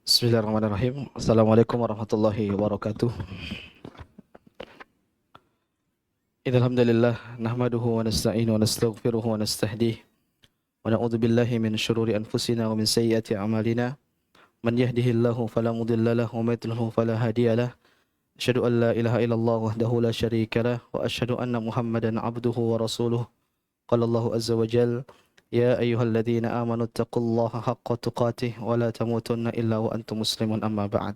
Bismillahirrahmanirrahim. Assalamualaikum warahmatullahi wabarakatuh. Innal hamdalillah nahmaduhu wa nasta'inu wa nastaghfiruhu wa nastahdihi wa na'udzu billahi min shururi anfusina wa min sayyiati a'malina. Man yahdihillahu fala mudilla lahu wa may yudlilhu fala hadiya lahu. Asyhadu an la ilaha illallah wahdahu la syarika lahu wa asyhadu anna Muhammadan 'abduhu wa rasuluhu. Qala Allahu azza wa jalla ya ayyuhalladzina amanu taqullaha haqqa tuqatih wa la tamutunna illa wa antum muslimun amma ba'd.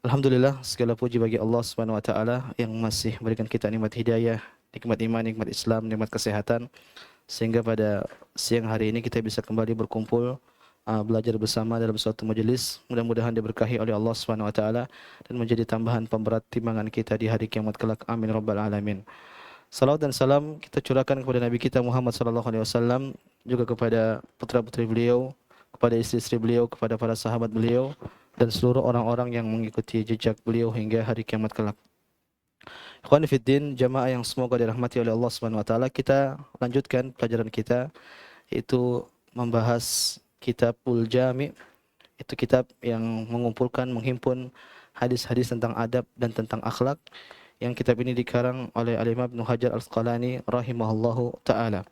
Alhamdulillah, segala puji bagi Allah Subhanahu wa taala yang masih memberikan kita nikmat hidayah, nikmat iman, nikmat Islam, nikmat kesehatan, sehingga pada siang hari ini kita bisa kembali berkumpul belajar bersama dalam suatu majelis. Mudah-mudahan diberkahi oleh Allah Subhanahu wa taala dan menjadi tambahan pemberat timbangan kita di hari kiamat kelak. Amin rabbal alamin. Salawat dan salam kita curahkan kepada Nabi kita Muhammad sallallahu alaihi wasallam, juga kepada putra-putri beliau, kepada istri-istri beliau, kepada para sahabat beliau, dan seluruh orang-orang yang mengikuti jejak beliau hingga hari kiamat kelak. Ikhwan fillah, jamaah yang semoga dirahmati oleh Allah Subhanahu wa taala, kita lanjutkan pelajaran kita, yaitu membahas Kitabul Jami'. Itu kitab yang mengumpulkan, menghimpun hadis-hadis tentang adab dan tentang akhlak, yang kitab ini dikarang oleh Al-Imam Ibnu Hajar Al-Asqalani rahimahullahu taala.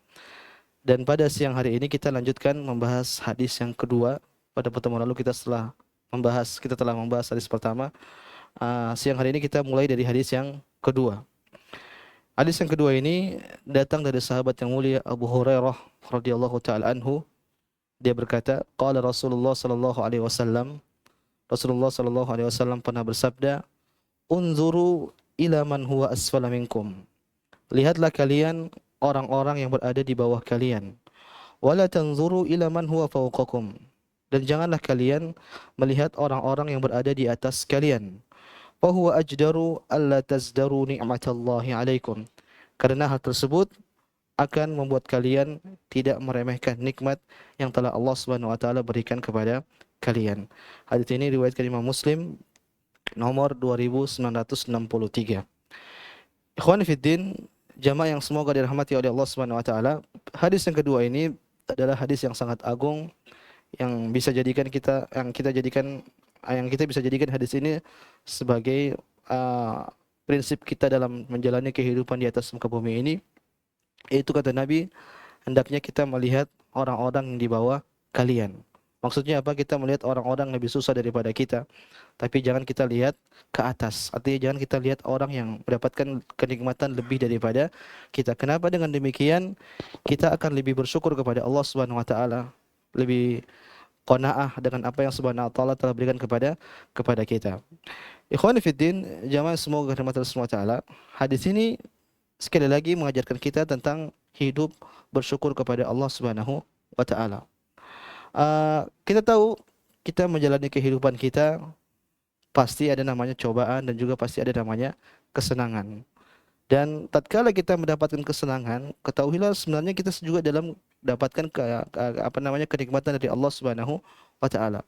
Dan pada siang hari ini kita lanjutkan membahas hadis yang kedua. Pada pertemuan lalu kita telah membahas hadis pertama. Siang hari ini kita mulai dari hadis yang kedua. Hadis yang kedua ini datang dari sahabat yang mulia Abu Hurairah radhiyallahu taala anhu. Dia berkata, qala Rasulullah sallallahu alaihi wasallam, Rasulullah sallallahu alaihi wasallam pernah bersabda, unzuru ila man huwa asfala minkum. Lihatlah kalian orang-orang yang berada di bawah kalian. Wala tanzuru ila man huwa fawqakum. Dan janganlah kalian melihat orang-orang yang berada di atas kalian. Fa huwa ajdaru alla tazdaru ni'matallahi 'alaikum. Karena hal tersebut akan membuat kalian tidak meremehkan nikmat yang telah Allah Subhanahu wa taala berikan kepada kalian. Hadis ini diriwayatkan Imam Muslim nomor 2963. Ikhwan fillah, jamaah yang semoga dirahmati oleh Allah Subhanahu wa taala, hadis yang kedua ini adalah hadis yang sangat agung, yang bisa jadikan kita bisa jadikan hadis ini sebagai prinsip kita dalam menjalani kehidupan di atas muka bumi ini. Itu kata Nabi, hendaknya kita melihat orang-orang yang di bawah kalian. Maksudnya apa? Kita melihat orang-orang yang lebih susah daripada kita, tapi jangan kita lihat ke atas. Artinya jangan kita lihat orang yang mendapatkan kenikmatan lebih daripada kita. Kenapa? Dengan demikian kita akan lebih bersyukur kepada Allah Subhanahu wa taala, lebih qanaah dengan apa yang Subhanahu wa taala telah berikan kepada kita. Ikhwani fiddin, jamaah semoga dirahmati Allah Subhanahu wa taala. Hadis ini sekali lagi mengajarkan kita tentang hidup bersyukur kepada Allah Subhanahu wa taala. Kita tahu kita menjalani kehidupan kita pasti ada namanya cobaan dan juga pasti ada namanya kesenangan. Dan tatkala kita mendapatkan kesenangan, ketahuilah sebenarnya kita juga dalam mendapatkan kenikmatan dari Allah Subhanahu wa taala.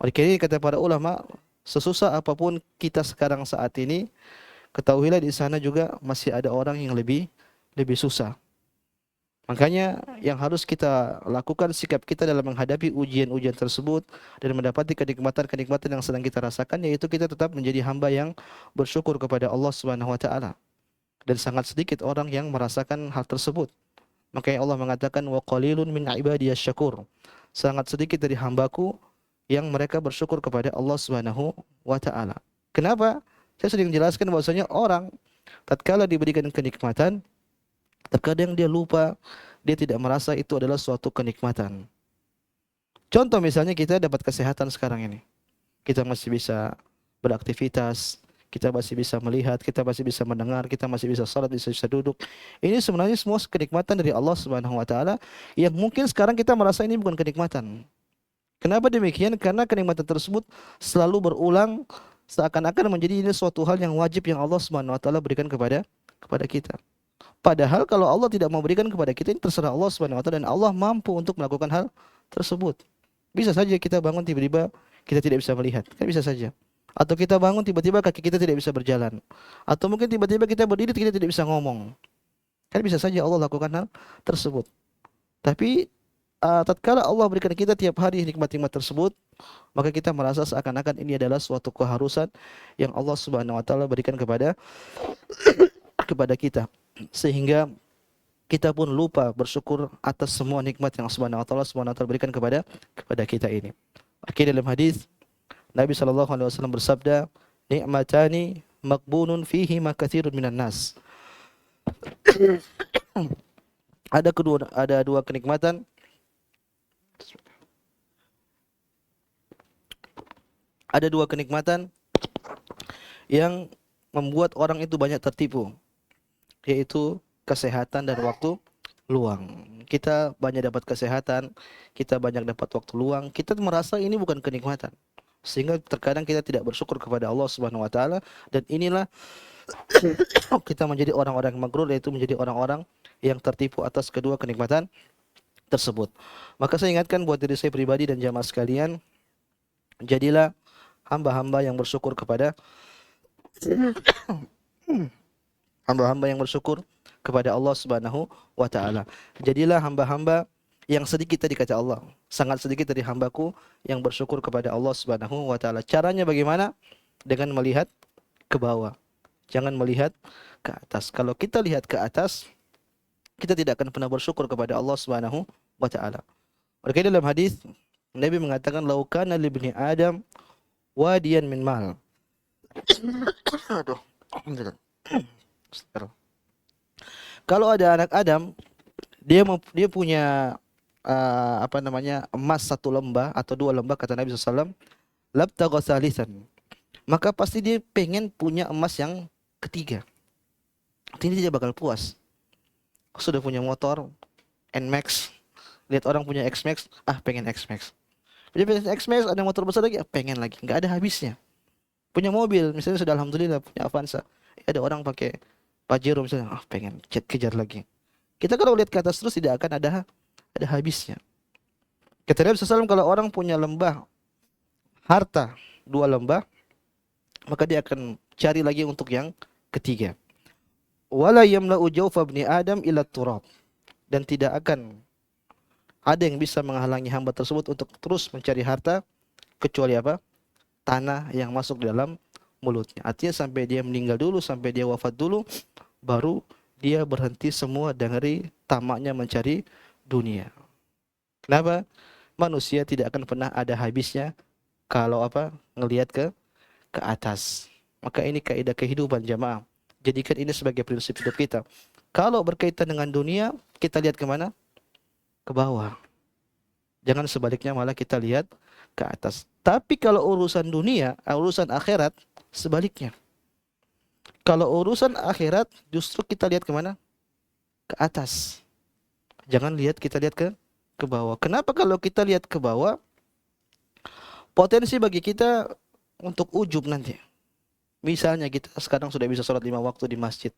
Oleh karena kata para ulama, sesusah apapun kita sekarang saat ini, ketahuilah di sana juga masih ada orang yang lebih susah. Makanya yang harus kita lakukan, sikap kita dalam menghadapi ujian-ujian tersebut dan mendapati kenikmatan-kenikmatan yang sedang kita rasakan, yaitu kita tetap menjadi hamba yang bersyukur kepada Allah Subhanahu wa taala. Dan sangat sedikit orang yang merasakan hal tersebut. Makanya Allah mengatakan wa qalilun min ibadiyasy syakur. Sangat sedikit dari hambaku yang mereka bersyukur kepada Allah Subhanahu wa taala. Kenapa? Saya sering menjelaskan bahwasanya orang tatkala diberikan kenikmatan, terkadang dia lupa, dia tidak merasa itu adalah suatu kenikmatan. Contoh misalnya kita dapat kesehatan sekarang ini. Kita masih bisa beraktivitas, kita masih bisa melihat, kita masih bisa mendengar, kita masih bisa salat, bisa duduk. Ini sebenarnya semua kenikmatan dari Allah Subhanahu wa taala yang mungkin sekarang kita merasa ini bukan kenikmatan. Kenapa demikian? Karena kenikmatan tersebut selalu berulang, seakan-akan menjadi ini suatu hal yang wajib yang Allah Subhanahu wa taala berikan kepada kepada kita. Padahal kalau Allah tidak mau berikan kepada kita, ini terserah Allah Subhanahu wa taala, dan Allah mampu untuk melakukan hal tersebut. Bisa saja kita bangun tiba-tiba kita tidak bisa melihat, kan bisa saja. Atau kita bangun tiba-tiba kaki kita tidak bisa berjalan. Atau mungkin tiba-tiba kita berdiri kita tidak bisa ngomong. Kan bisa saja Allah lakukan hal tersebut. Tapi tatkala Allah berikan kita tiap hari nikmat-nikmat tersebut, maka kita merasa seakan-akan ini adalah suatu keharusan yang Allah Subhanahu wa taala berikan kepada kita, sehingga kita pun lupa bersyukur atas semua nikmat yang Subhanahu wa taala berikan kepada kita ini. Akhirnya dalam hadis Nabi sallallahu alaihi wasallam bersabda, "Ni'matani maqbunun fihi ma katsirun minan nas." Ada dua kenikmatan yang membuat orang itu banyak tertipu, yaitu kesehatan dan waktu luang. Kita banyak dapat kesehatan, kita banyak dapat waktu luang, kita merasa ini bukan kenikmatan. Sehingga terkadang kita tidak bersyukur kepada Allah Subhanahu wa taala, dan inilah kita menjadi orang-orang yang maghrur, yaitu menjadi orang-orang yang tertipu atas kedua kenikmatan tersebut. Maka saya ingatkan buat diri saya pribadi dan jamaah sekalian, jadilah hamba-hamba yang bersyukur kepada Allah Subhanahu wa taala. Jadilah hamba-hamba yang sedikit tadi kata Allah, sangat sedikit dari hambaku yang bersyukur kepada Allah Subhanahu wa taala. Caranya bagaimana? Dengan melihat ke bawah. Jangan melihat ke atas. Kalau kita lihat ke atas, kita tidak akan pernah bersyukur kepada Allah Subhanahu wa taala. Oleh dalam hadis Nabi mengatakan, "Lau kana li ibni Adam wadiyan min mal." Aduh, alhamdulillah. Kalau ada anak Adam, dia punya emas satu lembah atau dua lembah, kata Nabi SAW, labtagha salisan, maka pasti dia pengen punya emas yang ketiga. Artinya dia bakal puas. Sudah punya motor Nmax, lihat orang punya Xmax, pengen Xmax. Dia punya Xmax, ada motor besar lagi, pengen lagi, nggak ada habisnya. Punya mobil, misalnya sudah alhamdulillah punya Avanza, ada orang pakai Pajero misalnya, pengen kejar lagi. Kita kalau lihat ke atas terus tidak akan ada habisnya. Kata Nabi SAW, kalau orang punya lembah harta, dua lembah, maka dia akan cari lagi untuk yang ketiga. Wala yamla'u jawfa ibni Adam ila turab, dan tidak akan ada yang bisa menghalangi hamba tersebut untuk terus mencari harta kecuali apa? Tanah yang masuk di dalam mulutnya. Artinya sampai dia meninggal dulu, sampai dia wafat dulu, baru dia berhenti semua dari tamaknya mencari dunia. Kenapa? Manusia tidak akan pernah ada habisnya kalau ngelihat ke atas. Maka ini kaidah kehidupan jamaah. Jadikan ini sebagai prinsip hidup kita. Kalau berkaitan dengan dunia, kita lihat kemana? Ke bawah. Jangan sebaliknya, malah kita lihat ke atas. Tapi kalau urusan dunia, urusan akhirat, sebaliknya. Kalau urusan akhirat, justru kita lihat kemana? Ke atas. Jangan kita lihat ke bawah. Kenapa kalau kita lihat ke bawah? Potensi bagi kita untuk ujub nanti. Misalnya kita sekarang sudah bisa sholat 5 waktu di masjid.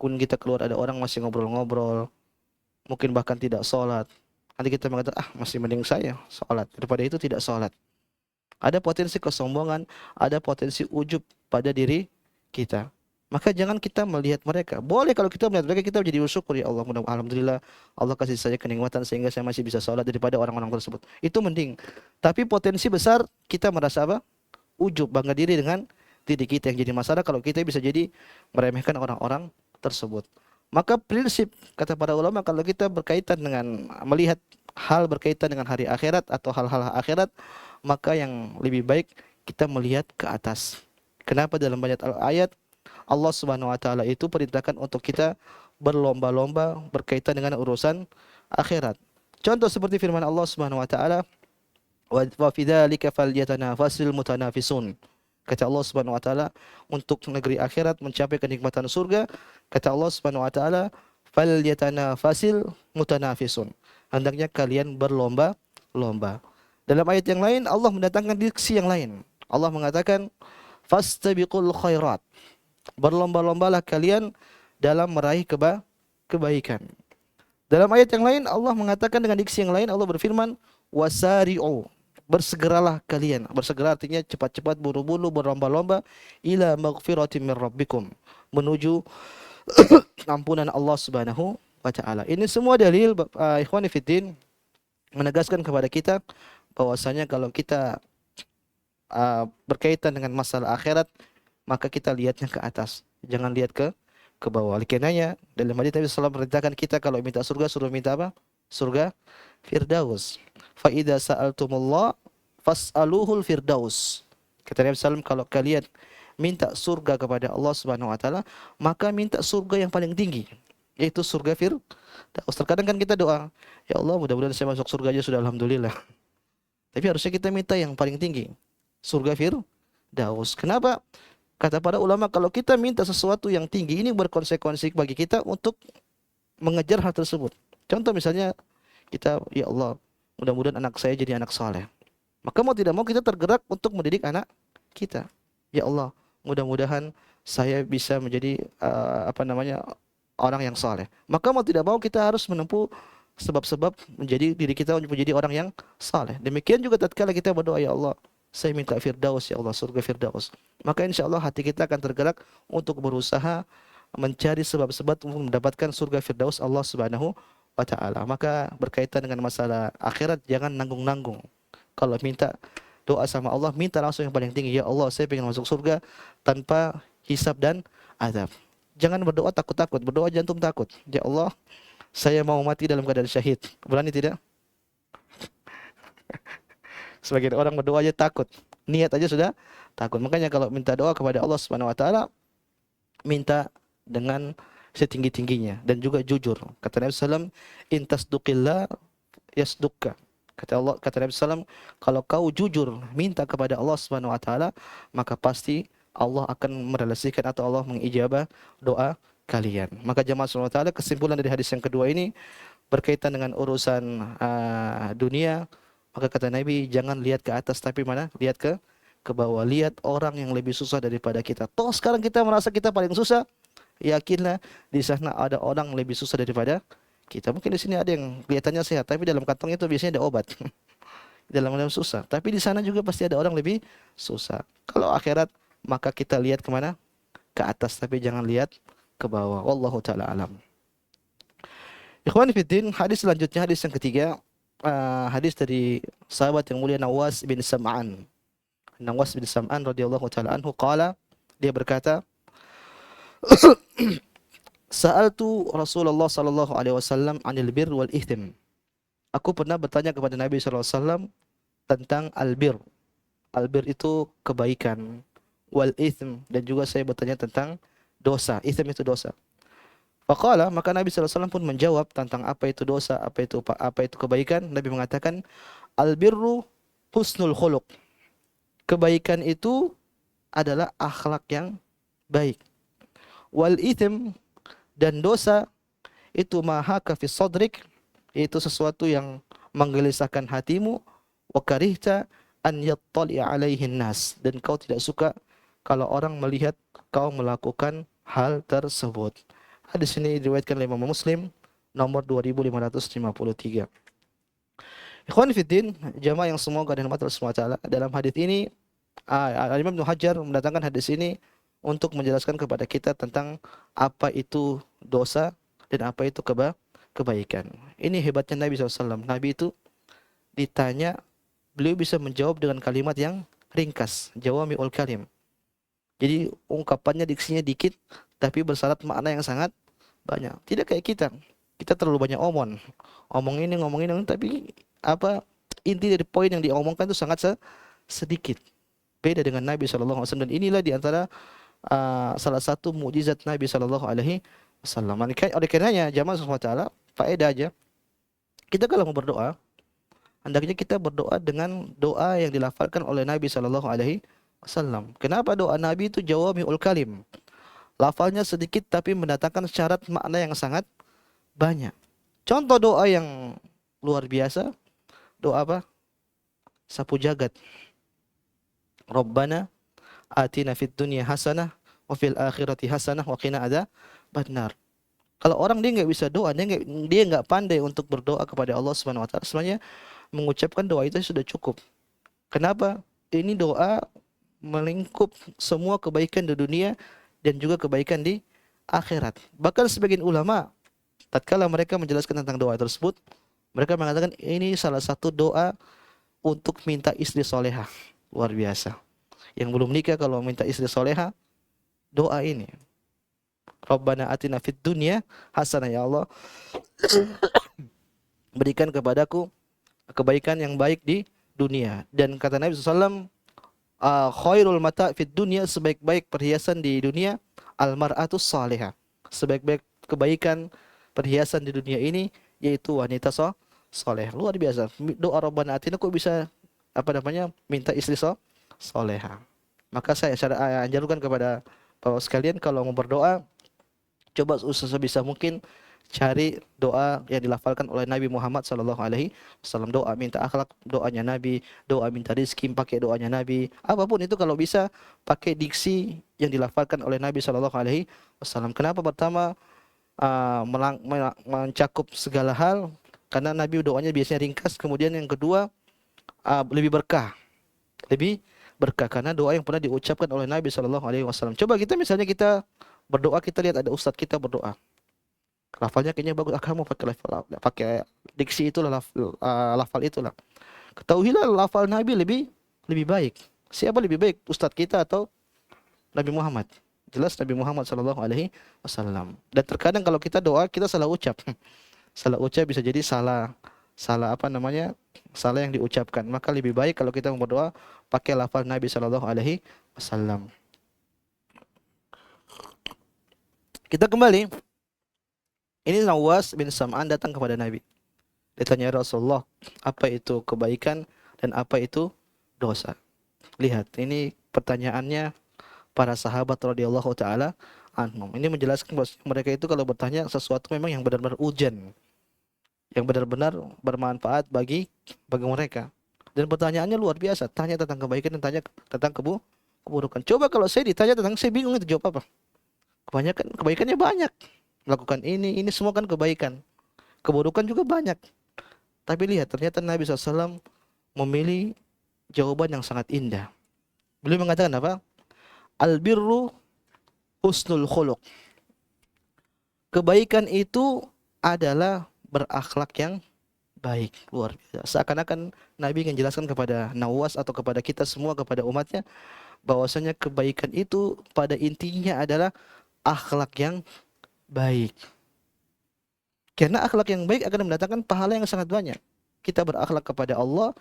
Kun kita keluar ada orang masih ngobrol-ngobrol, mungkin bahkan tidak sholat. Nanti kita mengatakan, masih mending saya sholat daripada itu tidak sholat. Ada potensi kesombongan, ada potensi ujub pada diri kita. Maka jangan kita melihat mereka. Boleh kalau kita melihat mereka, kita menjadi bersyukur, ya Allah, alhamdulillah Allah kasih saya kenikmatan sehingga saya masih bisa sholat daripada orang-orang tersebut. Itu mending. Tapi potensi besar kita merasa ujub, bangga diri dengan diri kita. Yang jadi masalah kalau kita bisa jadi meremehkan orang-orang tersebut. Maka prinsip kata para ulama, kalau kita berkaitan dengan melihat hal berkaitan dengan hari akhirat atau hal-hal akhirat, maka yang lebih baik kita melihat ke atas. Kenapa dalam banyak ayat Allah Subhanahu wa taala itu perintahkan untuk kita berlomba-lomba berkaitan dengan urusan akhirat. Contoh seperti firman Allah Subhanahu wa taala, wa fi dzalika falyatanafasil mutanafisun. Kata Allah Subhanahu wa taala, untuk negeri akhirat mencapai kenikmatan surga, kata Allah Subhanahu wa taala, falyatanafasil mutanafisun. Hendaknya kalian berlomba-lomba. Dalam ayat yang lain Allah mendatangkan diksi yang lain. Allah mengatakan, fastabiqul khairat. Berlomba-lombalah kalian dalam meraih kebaikan. Dalam ayat yang lain Allah mengatakan dengan diksi yang lain, Allah berfirman, wasari'u, bersegeralah kalian. Bersegera artinya cepat-cepat, buru-buru, berlomba-lomba, ila maghfiratin min rabbikum, menuju ampunan Allah Subhanahu wa taala. Ini semua dalil ikhwani fiddin menegaskan kepada kita bahwasanya kalau kita berkaitan dengan masalah akhirat, maka kita lihatnya ke atas, jangan lihat ke bawah. Oleh karenanya dalam hadis Nabi SAW merintahkan kita kalau minta surga suruh minta apa? Surga Firdaus. Fa idza sa'altumullah fas'aluhul firdaus. Kata Nabi SAW, kalau kalian minta surga kepada Allah Subhanahu wa taala, maka minta surga yang paling tinggi, yaitu surga Firdaus. Terkadang kan kita doa, ya Allah mudah-mudahan saya masuk surga aja sudah alhamdulillah. Tapi harusnya kita minta yang paling tinggi, surga Firdaus. Kenapa? Kata para ulama, kalau kita minta sesuatu yang tinggi, ini berkonsekuensi bagi kita untuk mengejar hal tersebut. Contoh misalnya, kita, ya Allah, mudah-mudahan anak saya jadi anak saleh. Maka mau tidak mau kita tergerak untuk mendidik anak kita. Ya Allah, mudah-mudahan saya bisa menjadi orang yang saleh. Maka mau tidak mau kita harus menempuh sebab-sebab menjadi diri kita menjadi orang yang saleh. Demikian juga tatkala kita berdoa, ya Allah, saya minta Firdaus, ya Allah, surga Firdaus. Maka insya Allah hati kita akan tergerak untuk berusaha mencari sebab-sebab untuk mendapatkan surga Firdaus Allah Subhanahu wa taala. Maka berkaitan dengan masalah akhirat, jangan nanggung-nanggung. Kalau minta doa sama Allah, minta langsung yang paling tinggi. Ya Allah, saya ingin masuk surga tanpa hisab dan azab. Jangan berdoa takut-takut, berdoa jantung takut. Ya Allah, saya mau mati dalam keadaan syahid. Berani tidak? Sebagian orang berdoa aja takut, niat aja sudah takut. Makanya kalau minta doa kepada Allah Subhanahu wa taala, minta dengan setinggi-tingginya dan juga jujur. Kata Nabi sallallahu alaihi wasallam, "In tasduqillah yasduqka." Kata Nabi sallallahu, kalau kau jujur minta kepada Allah Subhanahu wa taala, maka pasti Allah akan merealisasikan atau Allah mengijabah doa kalian. Maka jemaah subhanahu wa taala, kesimpulan dari hadis yang kedua ini berkaitan dengan urusan dunia. Maka kata Nabi, jangan lihat ke atas tapi mana? Lihat ke bawah. Lihat orang yang lebih susah daripada kita. Toh sekarang kita merasa kita paling susah, yakinlah di sana ada orang lebih susah daripada kita. Mungkin di sini ada yang kelihatannya sehat, tapi dalam kantong itu biasanya ada obat. dalam susah. Tapi di sana juga pasti ada orang lebih susah. Kalau akhirat, maka kita lihat kemana? Ke atas, tapi jangan lihat ke bawah. Wallahu ta'ala alam. Ikhwani fiddin, hadis selanjutnya, hadis yang ketiga. Hadis dari sahabat yang mulia Nawas bin Sam'an. Nawas bin Sam'an radhiyallahu taala anhu qala, dia berkata, Sa'altu Rasulullah sallallahu alaihi wasallam 'anil birr wal ithim. Aku pernah bertanya kepada Nabi sallallahu alaihi wasallam tentang albir. Albir itu kebaikan, wal ithm, dan juga saya bertanya tentang dosa. Ithm itu dosa. Faqala, maka Nabi sallallahu alaihi wasallam pun menjawab tentang apa itu dosa, apa itu kebaikan. Nabi mengatakan, albirru husnul khuluq. Kebaikan itu adalah akhlak yang baik. Wal ithm, dan dosa itu mahaka fi sadrik, itu sesuatu yang menggelisahkan hatimu, wa karihta an yattali alaihin nas, dan kau tidak suka kalau orang melihat kau melakukan hal tersebut. Hadis ini diriwayatkan oleh Imam Muslim nomor 2553. Ikhwan fiddin, jamaah yang semoga dirahmati Allah Subhanahu wa taala, dalam hadis ini Imam Ibnu Hajar mendatangkan hadis ini untuk menjelaskan kepada kita tentang apa itu dosa dan apa itu kebaikan. Ini hebatnya Nabi SAW. Nabi itu ditanya, beliau bisa menjawab dengan kalimat yang ringkas, jawami'ul kalim. Jadi ungkapannya, diksinya dikit, tapi bersyarat makna yang sangat banyak. Tidak kayak kita. Kita terlalu banyak omong ini, tapi inti dari poin yang diomongkan itu sangat sedikit. Beda dengan Nabi SAW. Dan inilah diantara salah satu mukjizat Nabi SAW. Oleh karenanya, jamaah SWT, faedah aja. Kita kalau mau berdoa, hendaknya kita berdoa dengan doa yang dilafalkan oleh Nabi SAW. Kenapa doa Nabi itu jawami'ul kalim? Lafalnya sedikit tapi mendatangkan syarat makna yang sangat banyak. Contoh doa yang luar biasa, doa apa? Sapu jagat. Rabbana atina fid dunya hasanah wa fil akhirati hasanah wa qina benar. Kalau orang dia nggak bisa doa, dia nggak pandai untuk berdoa kepada Allah Subhanahu Wa Taala, sebenarnya mengucapkan doa itu sudah cukup. Kenapa? Ini doa melingkup semua kebaikan di dunia dan juga kebaikan di akhirat. Bahkan sebagian ulama, tatkala mereka menjelaskan tentang doa tersebut, mereka mengatakan ini salah satu doa untuk minta istri soleha. Luar biasa. Yang belum nikah kalau minta istri soleha, doa ini. Rabbana atina fid dunya hasanah, ya Allah, berikan kepadaku kebaikan yang baik di dunia. Dan kata Nabi SAW, khairul mata fid dunya, sebaik-baik perhiasan di dunia, almar'atus salihah, sebaik-baik kebaikan perhiasan di dunia ini yaitu wanita soleh. Luar biasa. Doa Rabbana atina kok bisa minta istri soleha. Maka saya anjurkan kepada Bapak sekalian, kalau mau berdoa, coba sebisa mungkin cari doa yang dilafalkan oleh Nabi Muhammad SAW. Doa minta akhlak, doanya Nabi. Doa minta rizki, pakai doanya Nabi. Apapun itu kalau bisa pakai diksi yang dilafalkan oleh Nabi SAW. Kenapa? Pertama, mencakup segala hal, karena Nabi doanya biasanya ringkas. Kemudian yang kedua, lebih berkah. Lebih berkah karena doa yang pernah diucapkan oleh Nabi SAW. Coba kita misalnya kita berdoa, kita lihat ada ustadz kita berdoa, lafalnya kayaknya bagus, kamu pakai diksi itulah, lafal itulah. Ketahuilah lafal Nabi lebih baik. Siapa lebih baik, ustadz kita atau Nabi Muhammad? Jelas Nabi Muhammad SAW. Dan terkadang kalau kita doa kita salah ucap. Salah ucap bisa jadi salah salah yang diucapkan. Maka lebih baik kalau kita mau berdoa pakai lafal Nabi SAW. Kita kembali. Ini Nawas bin Sam'an datang kepada Nabi. Dia tanya, Rasulullah, apa itu kebaikan dan apa itu dosa? Lihat, ini pertanyaannya para sahabat radhiyallahu taala anhum. Ini menjelaskan bahwa mereka itu kalau bertanya sesuatu memang yang benar-benar ujian, yang benar-benar bermanfaat bagi mereka. Dan pertanyaannya luar biasa, tanya tentang kebaikan dan tanya tentang keburukan. Coba kalau saya ditanya tentang, saya bingung itu jawab apa. Kebanyakan kebaikannya banyak. Melakukan ini semua kan kebaikan. Keburukan juga banyak. Tapi lihat, ternyata Nabi SAW memilih jawaban yang sangat indah. Beliau mengatakan apa? Albirru husnul khuluq. Kebaikan itu adalah berakhlak yang baik. Luar biasa. Seakan-akan Nabi ingin jelaskan kepada Nawas atau kepada kita semua, kepada umatnya, bahwasanya kebaikan itu pada intinya adalah akhlak yang baik. Karena akhlak yang baik akan mendatangkan pahala yang sangat banyak. Kita berakhlak kepada Allah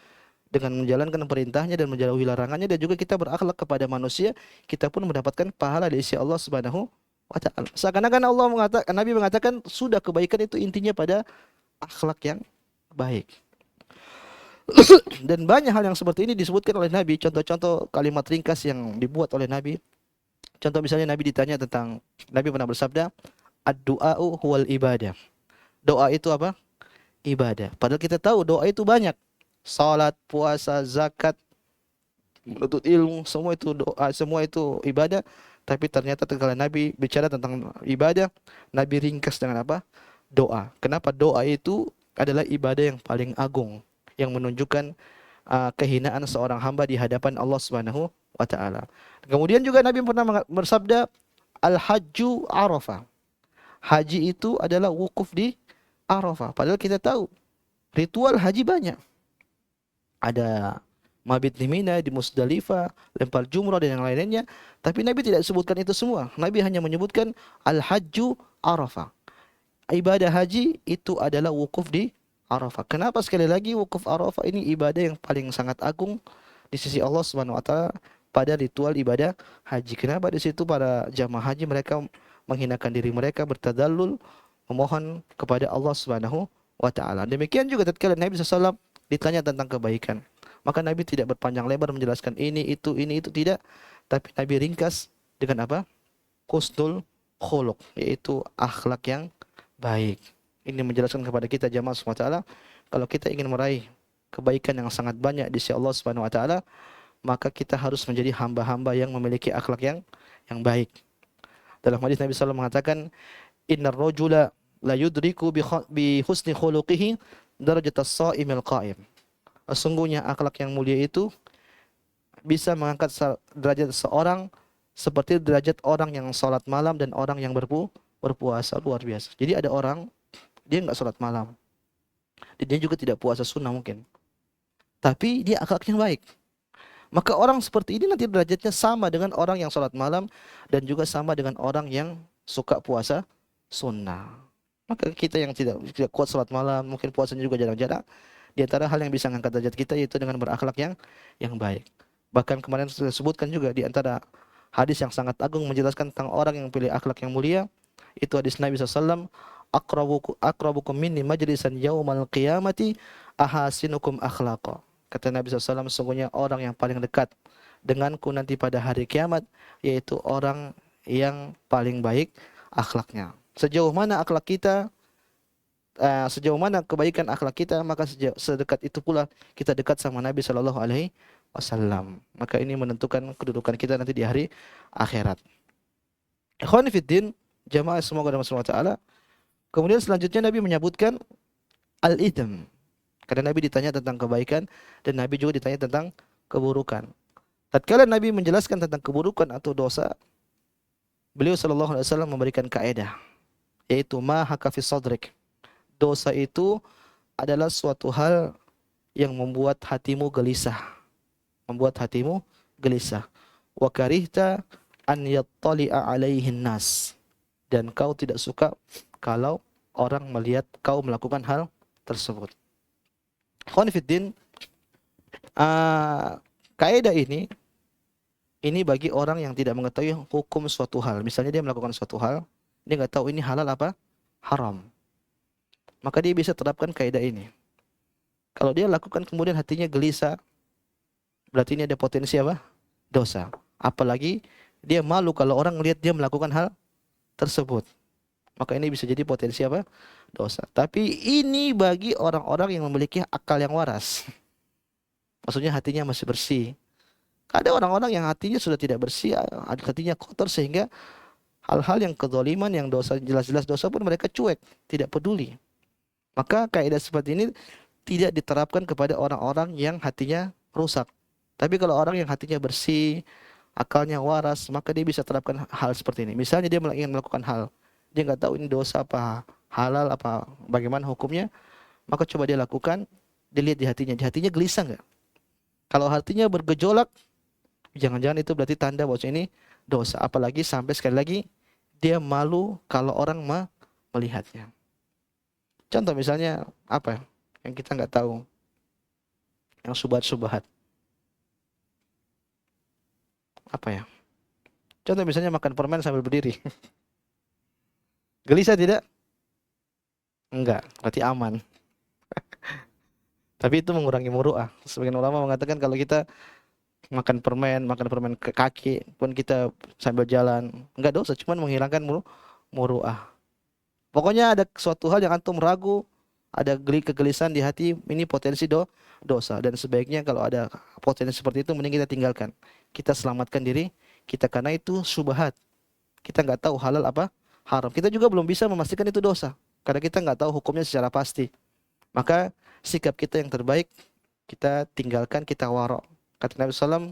dengan menjalankan perintahnya dan menjauhi larangannya, dan juga kita berakhlak kepada manusia, kita pun mendapatkan pahala dari sisi Allah Subhanahu wa taala. Seakan-akan Nabi mengatakan sudah kebaikan itu intinya pada akhlak yang baik. Dan banyak hal yang seperti ini disebutkan oleh Nabi, contoh-contoh kalimat ringkas yang dibuat oleh Nabi. Contoh misalnya Nabi ditanya tentang, Nabi pernah bersabda, ad-du'a'u huwal ibadah. Doa itu apa? Ibadah. Padahal kita tahu doa itu banyak. Salat, puasa, zakat, menuntut ilmu, semua itu doa, semua itu ibadah. Tapi ternyata ketika Nabi bicara tentang ibadah, Nabi ringkas dengan apa? Doa. Kenapa? Doa itu adalah ibadah yang paling agung, yang menunjukkan kehinaan seorang hamba di hadapan Allah Subhanahu wa taala. Kemudian juga Nabi pernah bersabda, al-hajju Arafah. Haji itu adalah wukuf di Arafah. Padahal kita tahu ritual haji banyak. Ada mabit di Mina, di Musdalifah, lempar jumrah dan yang lain-lainnya. Tapi Nabi tidak sebutkan itu semua. Nabi hanya menyebutkan al-hajju Arafah. Ibadah haji itu adalah wukuf di Arafah. Kenapa? Sekali lagi, wukuf Arafah ini ibadah yang paling sangat agung di sisi Allah Subhanahu wa taala pada ritual ibadah haji. Kenapa? Di situ para jamaah haji mereka menghinakan diri mereka, bertadallul, memohon kepada Allah Subhanahu wa taala. Demikian juga tatkala Nabi SAW ditanya tentang kebaikan, maka Nabi tidak berpanjang lebar menjelaskan ini itu tidak, tapi Nabi ringkas dengan apa? Husnul khuluq, yaitu akhlak yang baik. Ini menjelaskan kepada kita jamaah Subhanahu wa taala, kalau kita ingin meraih kebaikan yang sangat banyak di sisi Allah Subhanahu wa taala, maka kita harus menjadi hamba-hamba yang memiliki akhlak yang baik. Dalam hadis Nabi SAW mengatakan, innar rajula la yudriku bi husni khuluqihi darajat as-sha'imil qa'im. Sesungguhnya akhlak yang mulia itu bisa mengangkat derajat seorang seperti derajat orang yang sholat malam dan orang yang berpuasa. Luar biasa. Jadi ada orang, dia nggak sholat malam, dia juga tidak puasa sunnah mungkin, tapi dia akhlaknya baik. Maka orang seperti ini nanti derajatnya sama dengan orang yang sholat malam dan juga sama dengan orang yang suka puasa sunnah. Maka kita yang tidak kuat sholat malam, mungkin puasanya juga jarang-jarang, di antara hal yang bisa mengangkat derajat kita yaitu dengan berakhlak yang baik. Bahkan kemarin sudah disebutkan juga di antara hadis yang sangat agung menjelaskan tentang orang yang pilih akhlak yang mulia, itu hadis Nabi SAW, akrabukum minni majlisan yaumal qiyamati ahasinukum akhlaqa. Kata Nabi SAW, sesungguhnya orang yang paling dekat denganku nanti pada hari kiamat yaitu orang yang paling baik akhlaknya. Sejauh mana akhlak kita, sejauh mana kebaikan akhlak kita, maka sedekat itu pula kita dekat sama Nabi SAW. Maka ini menentukan kedudukan kita nanti di hari akhirat. Ikhwani fiddin, jamaah semoga Allah Taala. Kemudian selanjutnya Nabi menyebutkan al-idhm. Karena Nabi ditanya tentang kebaikan dan Nabi juga ditanya tentang keburukan. Tatkala Nabi menjelaskan tentang keburukan atau dosa, beliau sallallahu alaihi wasallam memberikan kaidah, yaitu ma haka fi sadrik. Dosa itu adalah suatu hal yang membuat hatimu gelisah. Membuat hatimu gelisah. Wa karihta an yattali'a alaihin nas. Dan kau tidak suka kalau orang melihat kau melakukan hal tersebut. Khonifuddin, kaidah ini bagi orang yang tidak mengetahui hukum suatu hal. Misalnya dia melakukan suatu hal, dia nggak tahu ini halal apa haram, maka dia bisa terapkan kaidah ini. Kalau dia lakukan kemudian hatinya gelisah, berarti ini ada potensi apa? Dosa. Apalagi dia malu kalau orang melihat dia melakukan hal tersebut, maka ini bisa jadi potensi apa? Dosa. Tapi ini bagi orang-orang yang memiliki akal yang waras. Maksudnya hatinya masih bersih. Ada orang-orang yang hatinya sudah tidak bersih, hatinya kotor sehingga hal-hal yang kezaliman, yang dosa, jelas-jelas dosa pun mereka cuek, tidak peduli. Maka kaidah seperti ini tidak diterapkan kepada orang-orang yang hatinya rusak. Tapi kalau orang yang hatinya bersih, akalnya waras, maka dia bisa terapkan hal seperti ini. Misalnya dia ingin melakukan hal, dia nggak tahu ini dosa apa, halal apa, bagaimana hukumnya, maka coba dia lakukan, dilihat di hatinya gelisah nggak? Kalau hatinya bergejolak, jangan-jangan itu berarti tanda bahwa ini dosa. Apalagi sampai sekali lagi dia malu kalau orang melihatnya. Contoh misalnya apa yang kita nggak tahu, yang subhat-subhat. Apa ya? Contoh misalnya makan permen sambil berdiri. Gelisah tidak? Enggak, berarti aman. Tapi itu mengurangi muru'ah. Sebagian ulama mengatakan kalau kita makan permen ke kaki pun kita sambil jalan, enggak dosa, cuman menghilangkan muru'ah. Pokoknya ada suatu hal yang antum ragu, ada kegelisahan di hati, ini potensi dosa. Dan sebaiknya kalau ada potensi seperti itu, mending kita tinggalkan. Kita selamatkan diri kita, karena itu syubhat. Kita nggak tahu halal apa haram. Kita juga belum bisa memastikan itu dosa, karena kita nggak tahu hukumnya secara pasti. Maka sikap kita yang terbaik, kita tinggalkan, kita wara'. Kata Nabi SAW,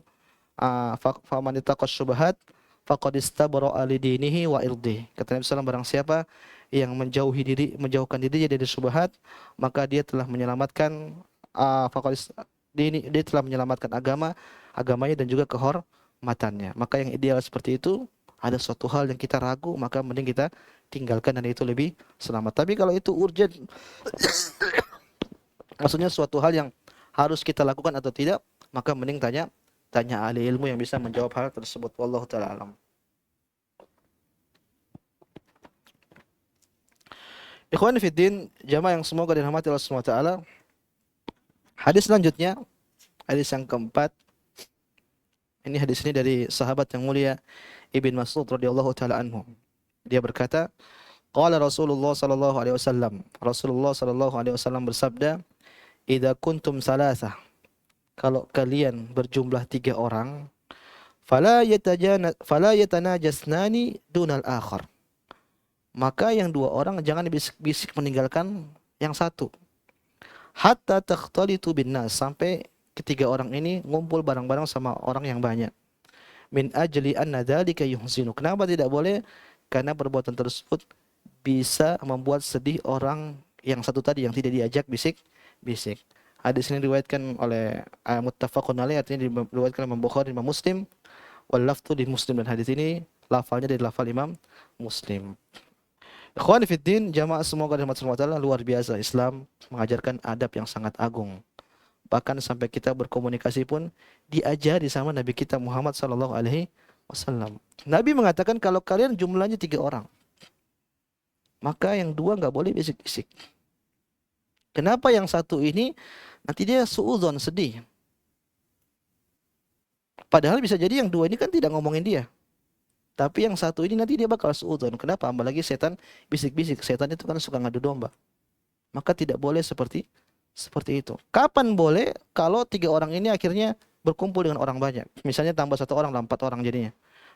faman ittaqas syubhat faqad istabra li dinihi wa irdihi. Kata Nabi SAW, barang siapa yang menjauhkan dirinya dari syubhat, maka dia telah menyelamatkan dia telah menyelamatkan agamanya dan juga kehormatannya. Maka yang ideal seperti itu, ada suatu hal yang kita ragu, maka mending kita tinggalkan dan itu lebih selamat. Tapi kalau itu urgent, maksudnya suatu hal yang harus kita lakukan atau tidak, maka mending tanya ahli ilmu yang bisa menjawab hal tersebut. Wallahu ta'ala alam. Ikhwan fiddin, jamaah yang semoga dirahmati Allah Subhanahu wa taala. Hadis selanjutnya, hadis yang keempat. Ini hadis ini dari sahabat yang mulia Ibn Mas'ud radhiyallahu taala anhu. Dia berkata, qala Rasulullah sallallahu alaihi wasallam. Rasulullah sallallahu alaihi wasallam bersabda, "Idza kuntum salasah." Kalau kalian berjumlah 3 orang, fala yatanajasnani dunal akhar. Maka yang dua orang jangan bisik-bisik meninggalkan yang satu. Hatta takhtalitu bin nas, sampai ketiga orang ini ngumpul bareng-bareng sama orang yang banyak. Min ajli anna dzalika yuhzinu. Kenapa tidak boleh? Karena perbuatan tersebut bisa membuat sedih orang yang satu tadi yang tidak diajak bisik-bisik. Hadis ini diriwayatkan oleh muttafaqun alaih, artinya diriwayatkan oleh Imam Bukhari dan Imam Muslim. Wal lafdhu li Muslim, dan hadis ini lafalnya dari lafal Imam Muslim. Ikhwani fiddin, jamaah semoga rahmat Allah, luar biasa Islam mengajarkan adab yang sangat agung. Bahkan sampai kita berkomunikasi pun diajari sama Nabi kita Muhammad sallallahu alaihi wasallam. Nabi mengatakan kalau kalian jumlahnya 3 orang, maka yang 2 enggak boleh bisik-bisik. Kenapa yang satu ini nanti dia suudzon, sedih. Padahal bisa jadi yang 2 ini kan tidak ngomongin dia. Tapi yang satu ini nanti dia bakal suudzon. Kenapa? Apalagi setan bisik-bisik. Setan itu kan suka ngadu domba. Maka tidak boleh seperti itu. Kapan boleh? Kalau 3 orang ini akhirnya berkumpul dengan orang banyak. Misalnya tambah 1 orang, 4 orang jadinya.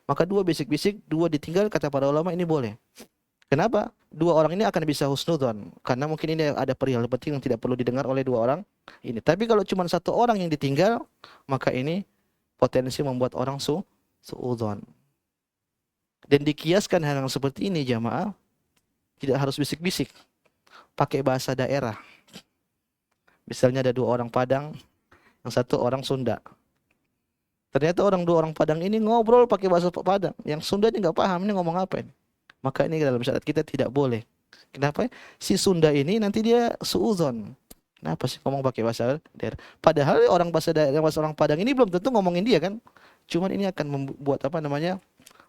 Maka 2 bisik-bisik, 2 ditinggal, kata para ulama ini boleh. Kenapa? 2 orang ini akan bisa husnudzon. Karena mungkin ini ada perihal penting yang tidak perlu didengar oleh 2 orang ini. Tapi kalau cuma 1 orang yang ditinggal, maka ini potensi membuat orang suudzon. Dan dikiaskan hal yang seperti ini jamaah, tidak harus bisik-bisik. Pakai bahasa daerah. Misalnya ada 2 orang Padang, yang 1 orang Sunda. Ternyata 2 orang Padang ini ngobrol pakai bahasa Padang. Yang Sunda ini nggak paham ini ngomong apa ini. Maka ini dalam syariat kita tidak boleh. Kenapa? Si Sunda ini nanti dia suudzon. Kenapa sih ngomong pakai bahasa daerah? Padahal orang bahasa daerah, bahasa orang Padang ini belum tentu ngomongin dia kan. Cuman ini akan membuat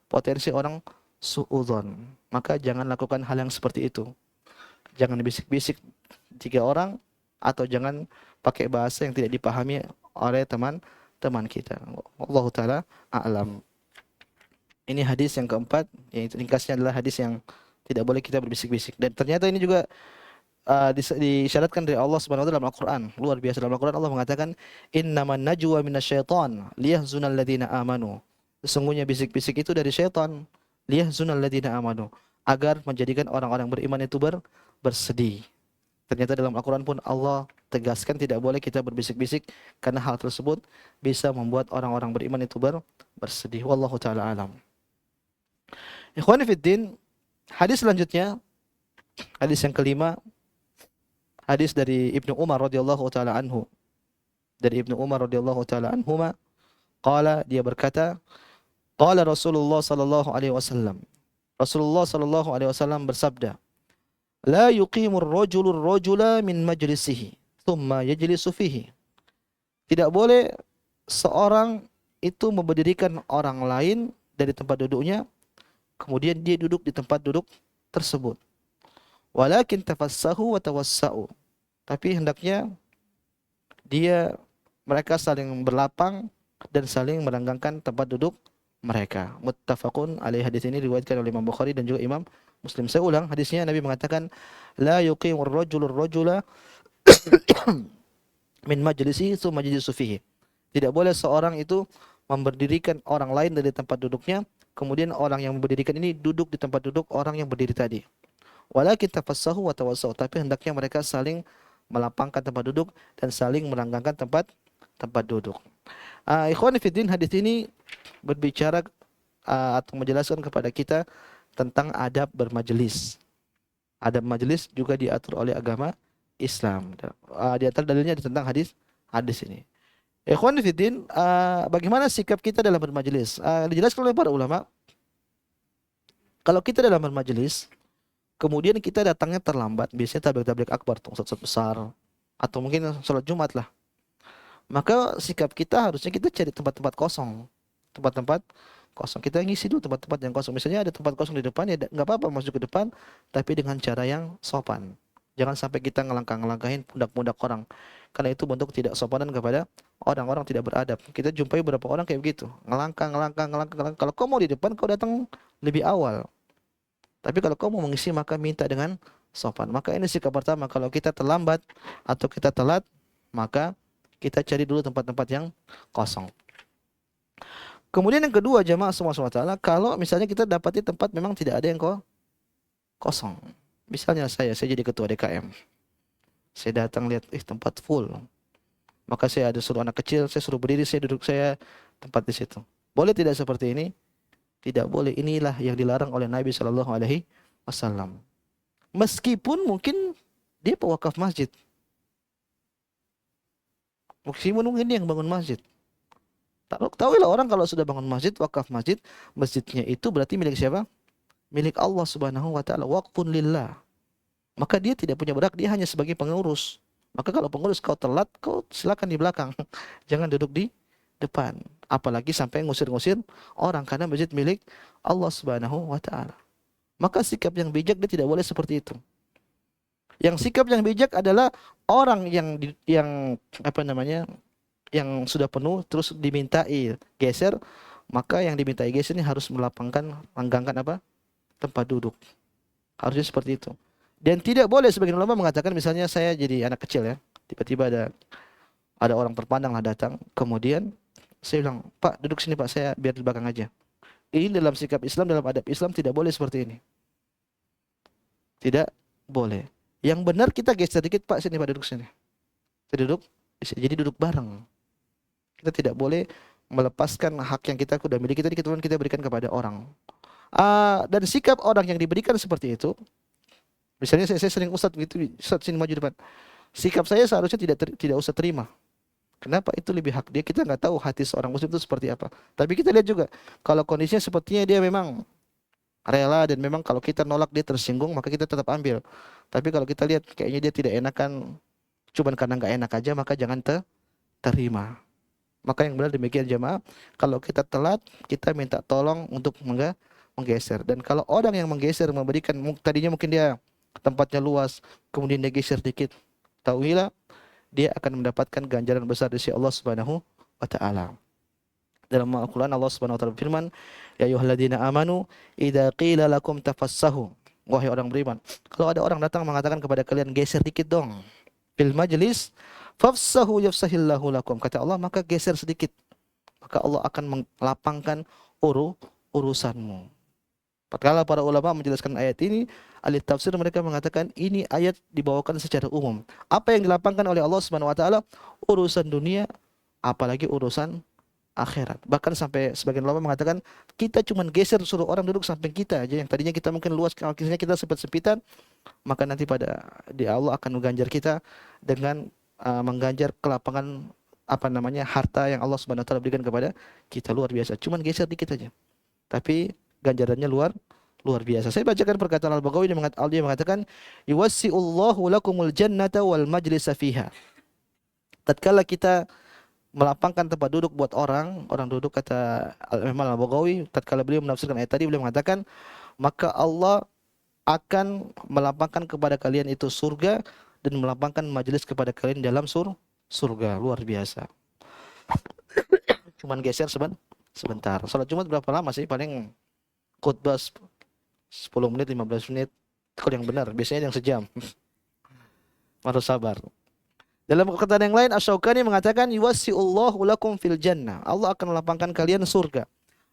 potensi orang suudzon. Maka jangan lakukan hal yang seperti itu. Jangan bisik-bisik 3 orang, atau jangan pakai bahasa yang tidak dipahami oleh teman kita. Wallahu taala a'lam. Ini hadis yang keempat, yaitu ringkasnya adalah hadis yang tidak boleh kita berbisik-bisik. Dan ternyata ini juga disyaratkan dari Allah Subhanahu wa taala dalam Al-Qur'an. Luar biasa, dalam Al-Qur'an Allah mengatakan, "Innaman najwa minasyaiton liyahzunal ladzina amanu." Sesungguhnya bisik-bisik itu dari syaitan, liyahzunal ladzina amanu, agar menjadikan orang-orang beriman itu bersedih. Ternyata dalam Al-Quran pun Allah tegaskan tidak boleh kita berbisik-bisik, karena hal tersebut bisa membuat orang-orang beriman itu bersedih. Wallahu ta'ala alam. Ikhwani fiddin, hadis selanjutnya, hadis yang kelima, hadis dari Ibnu Umar radhiyallahu ta'ala anhu. Dari Ibnu Umar radhiyallahu ta'ala anhuma, qala, dia berkata, qala Rasulullah sallallahu alaihi wasallam. Rasulullah sallallahu alaihi wasallam bersabda, la yuqimur rajulur rajula min majlisihi thumma yajlisu fihi. Tidak boleh seorang itu memberdirikan orang lain dari tempat duduknya, kemudian dia duduk di tempat duduk tersebut. Walakin tafassahu wa tawassau. Tapi hendaknya mereka saling berlapang dan saling merenggangkan tempat duduk mereka. Muttafaqun alaih. Hadis ini diriwayatkan oleh Imam Bukhari dan juga Imam Muslim. Saya ulang hadisnya, Nabi mengatakan, la yuqimur rajulur rajula min majlisi tsumma yajlisu fihi. Tidak boleh seorang itu memberdirikan orang lain dari tempat duduknya, kemudian orang yang memberdirikan ini duduk di tempat duduk orang yang berdiri tadi. Walakin tafassahu wa tawassau. Tapi hendaknya mereka saling melapangkan tempat duduk dan saling merenggangkan tempat duduk. Ikhwani fiddin, hadis ini berbicara atau menjelaskan kepada kita tentang adab bermajelis. Adab majelis juga diatur oleh agama Islam. Di antara dalilnya tentang hadis ini. Ikhwani fiddin, bagaimana sikap kita dalam bermajelis? Dijelaskan oleh para ulama, kalau kita dalam bermajelis, kemudian kita datangnya terlambat, biasanya tabligh akbar, ustaz besar, atau mungkin sholat Jumat lah. Maka sikap kita harusnya kita cari tempat-tempat kosong. Tempat-tempat kosong. Kita ngisi dulu tempat-tempat yang kosong. Misalnya ada tempat kosong di depan, ya nggak apa-apa masuk ke depan, tapi dengan cara yang sopan. Jangan sampai kita ngelangkah-ngelangkahin pundak-pundak orang. Karena itu bentuk tidak sopanan kepada orang-orang tidak beradab. Kita jumpai beberapa orang kayak begitu. Ngelangkah. Kalau kau mau di depan, kau datang lebih awal. Tapi kalau kau mau mengisi, maka minta dengan sopan. Maka ini sikap pertama. Kalau kita terlambat atau kita telat, maka kita cari dulu tempat-tempat yang kosong. Kemudian yang kedua jamaah semua taala, kalau misalnya kita dapati tempat memang tidak ada yang kosong. Misalnya saya jadi ketua DKM. Saya datang lihat tempat full. Maka saya ada suruh anak kecil, saya suruh berdiri, saya duduk saya tempat di situ. Boleh tidak seperti ini? Tidak boleh. Inilah yang dilarang oleh Nabi Shallallahu alaihi wasallam. Meskipun mungkin dia pewakaf masjid. Meskipun mungkin dia yang bangun masjid. Tahuilah orang kalau sudah bangun masjid, wakaf masjid, masjidnya itu berarti milik siapa? Milik Allah Subhanahu wa taala, waqfun lillah. Maka dia tidak punya berhak, dia hanya sebagai pengurus. Maka kalau pengurus kau telat, kau silakan di belakang. Jangan duduk di depan. Apalagi sampai ngusir-ngusir orang karena masjid milik Allah Subhanahu wa taala. Maka sikap yang bijak dia tidak boleh seperti itu. Yang sikap yang bijak adalah orang yang apa namanya? Yang sudah penuh terus dimintai geser, maka yang dimintai geser ini harus langgangkan apa? Tempat duduk. Harusnya seperti itu. Dan tidak boleh sebagian ulama mengatakan misalnya saya jadi anak kecil ya, tiba-tiba ada orang terpandang lah datang, kemudian saya bilang, "Pak, duduk sini Pak, saya biar di belakang aja." Ini dalam sikap Islam, dalam adab Islam tidak boleh seperti ini. Tidak boleh. Yang benar kita geser dikit, Pak, sini Pak, duduk sini. Saya duduk, jadi duduk bareng. Kita tidak boleh melepaskan hak yang kita sudah miliki tadi kita berikan kepada orang. Dan sikap orang yang diberikan seperti itu, misalnya saya sering Ustadz gitu, Ustadz sini maju depan. Sikap saya seharusnya tidak usah terima. Kenapa? Itu lebih hak dia. Kita nggak tahu hati seorang muslim itu seperti apa. Tapi kita lihat juga, kalau kondisinya sepertinya dia memang rela dan memang kalau kita nolak dia tersinggung, maka kita tetap ambil. Tapi kalau kita lihat kayaknya dia tidak enakan, cuman karena nggak enak aja, maka jangan terima. Maka yang benar demikian jamaah, kalau kita telat, kita minta tolong untuk menggeser. Dan kalau orang yang menggeser memberikan, tadinya mungkin dia tempatnya luas, kemudian dia geser dikit, tahuilah dia akan mendapatkan ganjaran besar dari Allah Subhanahu wa taala. Dalam Al-Qur'an Allah Subhanahu wa taala berfirman, "Ya ayyuhalladzina amanu, idza qila lakum tafassahu." Wahai orang beriman, kalau ada orang datang mengatakan kepada kalian, geser dikit dong fil majlis, fafsahu yafsahillahu lakum. Kata Allah, maka geser sedikit, maka Allah akan melapangkan urusanmu. Tatkala para ulama menjelaskan ayat ini, ahli tafsir mereka mengatakan ini ayat dibawakan secara umum. Apa yang dilapangkan oleh Allah Subhanahu wa taala? Urusan dunia, apalagi urusan akhirat. Bahkan sampai sebagian ulama mengatakan kita cuma geser suruh orang duduk samping kita aja, yang tadinya kita mungkin luas, akhirnya kita sempit-sempitan, maka nanti di Allah akan mengganjar kita dengan mengganjar kelapangan harta yang Allah Subhanahu wa taala berikan kepada kita, luar biasa. Cuman geser dikit aja. Tapi ganjarannya luar biasa. Saya bacakan perkataan Al-Baghawi, dia mengatakan yuwassi'ullahu lakumul jannata wal majlisa fiha. Tatkala kita melapangkan tempat duduk buat orang duduk, kata Imam Al-Baghawi tatkala beliau menafsirkan ayat tadi, beliau mengatakan maka Allah akan melapangkan kepada kalian itu surga dan melapangkan majelis kepada kalian dalam surga. Luar biasa. Cuman geser sebentar. Salat Jumat berapa lama sih? Paling khutbah 10 menit, 15 menit. Kalau yang benar, biasanya yang sejam. Harus sabar. Dalam perkataan yang lain, Asy-Syaukani mengatakan yuwassi'ullahu lakum fil jannah. Allah akan melapangkan kalian surga.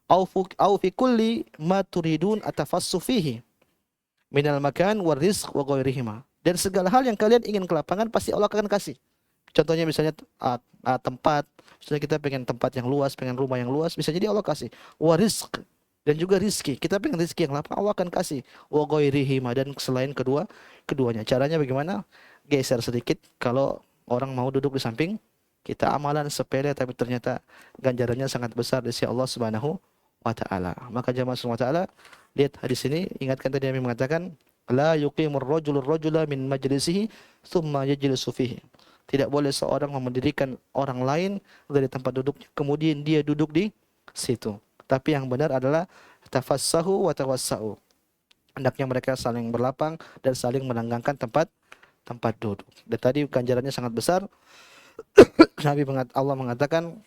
Au fi kulli ma turidun atafassu fihi minal makan war rizq wa ghairihima. Dan segala hal yang kalian ingin kelapangan pasti Allah akan kasih. Contohnya misalnya tempat, misalnya kita pengen tempat yang luas, pengen rumah yang luas, bisa jadi Allah kasih. Wa rizq, dan juga rizki. Kita pengen rizki yang lapang, Allah akan kasih. Wa ghairihima, dan selain keduanya. Caranya bagaimana? Geser sedikit kalau orang mau duduk di samping kita. Amalan sepele tapi ternyata ganjarannya sangat besar di sisi Allah Subhanahu wa taala. Maka jamaah subhanahu wa taala, lihat hadis ini, ingatkan tadi Nabi mengatakan la yuqimur rajula min majlisihi tsumma yajlisu fihi. Tidak boleh seorang mendirikan orang lain dari tempat duduknya kemudian dia duduk di situ. Tapi yang benar adalah tafassahu wa tawassau. Hendaknya mereka saling berlapang dan saling menanggangkan tempat duduk. Dan tadi ganjarannya sangat besar. Allah mengatakan,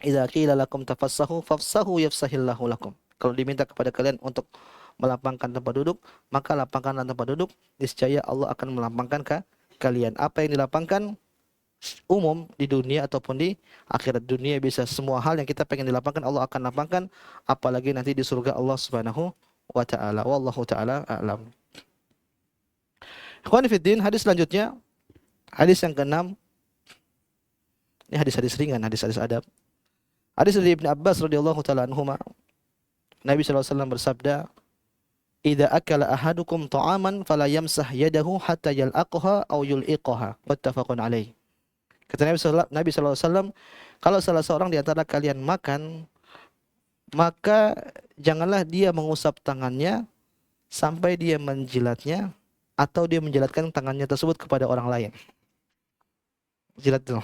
"Idza qila lakum tafassahu fafsahu yafsahillahu lakum." Kalau diminta kepada kalian untuk melapangkan tempat duduk, maka lapangkanlah tempat duduk, niscaya Allah akan melapangkan kalian. Apa yang dilapangkan? umum di dunia ataupun di akhirat. Dunia bisa semua hal yang kita pengen dilapangkan Allah akan lapangkan, apalagi nanti di surga Allah Subhanahu wa taala. Wallahu taala a'lam. Ikhwan fillah, hadis selanjutnya, hadis yang keenam. Ini hadis-hadis ringan, hadis-hadis adab. Hadis dari Ibnu Abbas radhiyallahu taala anhuma. Nabi sallallahu alaihi wasallam bersabda, "Idza akala ahadukum ta'aman fala yamsah yadahu hatta yal'aqaha aw yul'iqaha." Muttafaqun alaih. Kata Nabi sallallahu alaihi wasallam, kalau salah seorang di antara kalian makan, maka janganlah dia mengusap tangannya sampai dia menjilatnya atau dia menjilatkan tangannya tersebut kepada orang lain. Jilat dulu.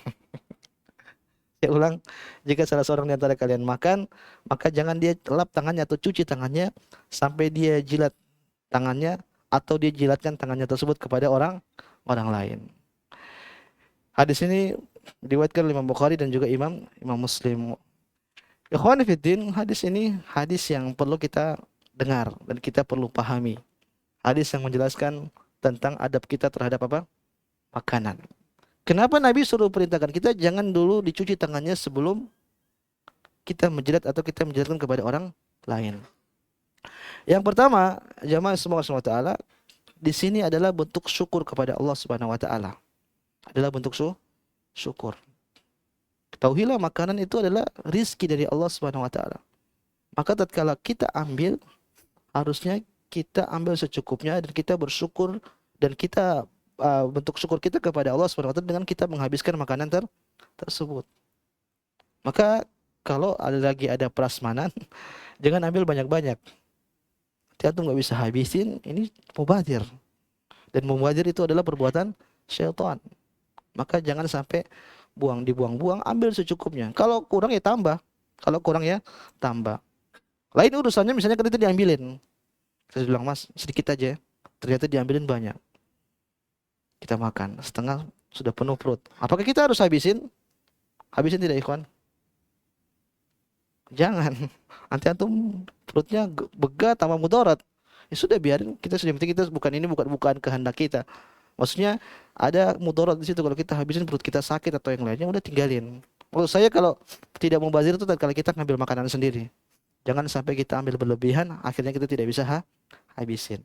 Saya ulang, jika salah seorang di antara kalian makan, maka jangan dia lap tangannya atau cuci tangannya sampai dia jilat tangannya atau dia jilatkan tangannya tersebut kepada orang lain. Hadis ini diriwayatkan oleh Imam Bukhari dan juga Imam Muslim. Ikhwan fillah, hadis ini hadis yang perlu kita dengar dan kita perlu pahami. Hadis yang menjelaskan tentang adab kita terhadap apa? Makanan. Kenapa Nabi suruh perintahkan kita jangan dulu dicuci tangannya sebelum kita menjilat atau kita menjilatkan kepada orang lain? Yang pertama, jamaah semoga SWT, di sini adalah bentuk syukur kepada Allah Subhanahu wa taala. Adalah bentuk syukur. Ketahuilah makanan itu adalah rizki dari Allah Subhanahu wa taala. Maka tatkala kita ambil, harusnya kita ambil secukupnya dan kita bersyukur dan kita bentuk syukur kita kepada Allah Subhanahu wa taala dengan kita menghabiskan makanan tersebut. Maka kalau ada prasmanan, jangan ambil banyak-banyak. Antum nggak bisa habisin, ini mubadzir. Dan mubadzir itu adalah perbuatan syaitan. Maka jangan sampai dibuang-buang, ambil secukupnya. Kalau kurang ya tambah. Lain urusannya misalnya kita diambilin. Saya bilang, "Mas, sedikit aja." Ternyata diambilin banyak. Kita makan, setengah sudah penuh perut. Apakah kita harus habisin? Habisin tidak, ikhwan? Jangan. Nanti antum perutnya begah tambah mudarat. Ya sudah, biarin, kita sudah penting, kita bukan kehendak kita. Maksudnya ada mudarat di situ, kalau kita habisin perut kita sakit atau yang lainnya, udah tinggalin. Menurut saya kalau tidak mubazir itu kalau kita ngambil makanan sendiri. Jangan sampai kita ambil berlebihan, akhirnya kita tidak bisa habisin.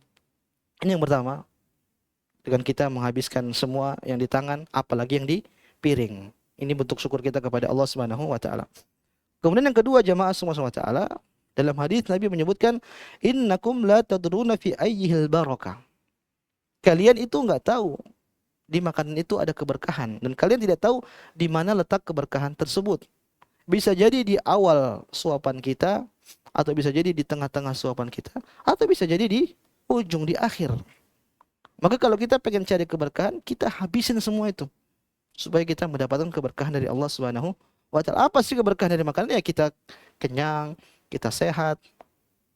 Ini yang pertama. Dengan kita menghabiskan semua yang di tangan, apalagi yang di piring. Ini bentuk syukur kita kepada Allah Subhanahu wa taala. Kemudian yang kedua, jamaah semua wa taala, dalam hadis Nabi menyebutkan, "Innakum la tadruna fi ayyihil barakah." Kalian itu enggak tahu di makanan itu ada keberkahan dan kalian tidak tahu di mana letak keberkahan tersebut. Bisa jadi di awal suapan kita, atau bisa jadi di tengah-tengah suapan kita, atau bisa jadi di ujung, di akhir. Maka kalau kita pengen cari keberkahan, kita habisin semua itu supaya kita mendapatkan keberkahan dari Allah Subhanahu wa taala. Apa sih keberkahan dari makanan? Ya kita kenyang, kita sehat.